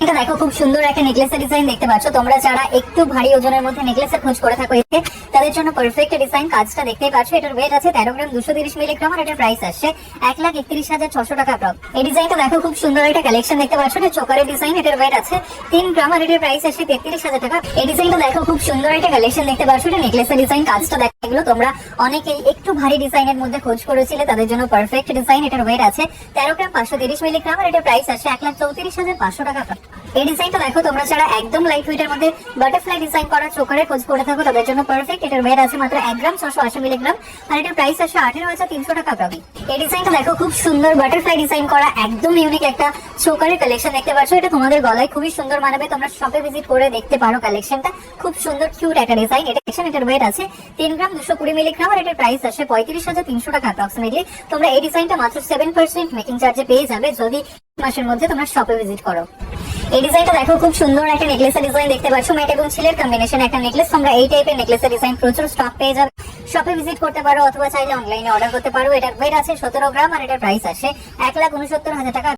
এটা দেখো খুব সুন্দর একটা নেকলেসের ডিজাইন দেখতে পাচ্ছ। তোমরা যারা একটু ভারী ওজনের মধ্যে নেকলেসের খোঁজ করে থাকো এতে তাদের জন্য পারফেক্ট ডিজাইন। কাজটা দেখতেই পাচ্ছ, এটার ওয়েট আছে 13 গ্রাম 230 মিলিগ্রাম আর এটার প্রাইস আসছে 1,31,600 টাকা অ্যাপ্রক্স। এই ডিজাইনটা দেখো খুব সুন্দর একটা কালেকশন দেখতে পাচ্ছ, এটা চোকারের ডিজাইন, এটার ওয়েট আছে 3 গ্রাম আর এটার প্রাইস আসছে 33,000 টাকা। এই ডিজাইনটা দেখো খুব সুন্দর একটা কালেকশন দেখতে পাচ্ছ, এটা নেকলেসের ডিজাইন। কাজটা দেখো, এগুলো তোমরা অনেকেই একটু ভারী ডিজাইনের মধ্যে খোঁজ করেছিলে তাদের জন্য পারফেক্ট ডিজাইন। এটার ওয়েট আছে 13 গ্রাম 530 মিলিগ্রাম আর এটার প্রাইস আসছে 1,34,500 টাকা। এই ডিজাইনটা দেখো, তোমরা যারা একদম লাইট ওয়েটের মধ্যে বাটারফ্লাই ডিজাইন করা চোকারের খোঁজ করে থাকো তাদের জন্য পারফেক্ট। এটার ওয়েট আছে মাত্র 1 গ্রাম 680 মিলিগ্রাম আর এটার প্রাইস আসছে 18,300 টাকা প্রতি। এই ডিজাইনটা দেখো খুব সুন্দর বাটারফ্লাই ডিজাইন করা একদম ইউনিক একটা চোকারের কালেকশন দেখতে পাচ্ছ। এটা তোমাদের গলায় খুবই সুন্দর মানাবে, তোমরা শপে ভিজিট করে দেখতে পারো। কালেকশনটা খুব সুন্দর কিউট একটা ডিজাইন। এটার ওয়েট আছে 3 গ্রাম 220 মিলিগ্রাম আর এটার প্রাইস আসছে 35,300 টাকা অ্যাপ্রক্সিমেটলি। তোমরা এই ডিজাইনটা মাত্র 7% মেকিং চার্জে পেয়ে যাবে যদি মাসের মধ্যে তোমরা শপে ভিজিট করো। এই ডিজাইনটা দেখো খুব সুন্দর একটা নেকলেসের ডিজাইন দেখতে পাচ্ছ, মেট এবং ছিলের কম্বিনেশন একটা নেকলেস। তোমরা এই টাইপের নেকলেসের ডিজাইন প্রচুর স্টক পেয়ে যাবে, শপে ভিজিট করতে পারো অথবা চাইলে অনলাইনে অর্ডার করতে পারো। এটার ওয়েট আছে 17 গ্রাম আর এটার প্রাইস আসে 1,69,000 টাকা।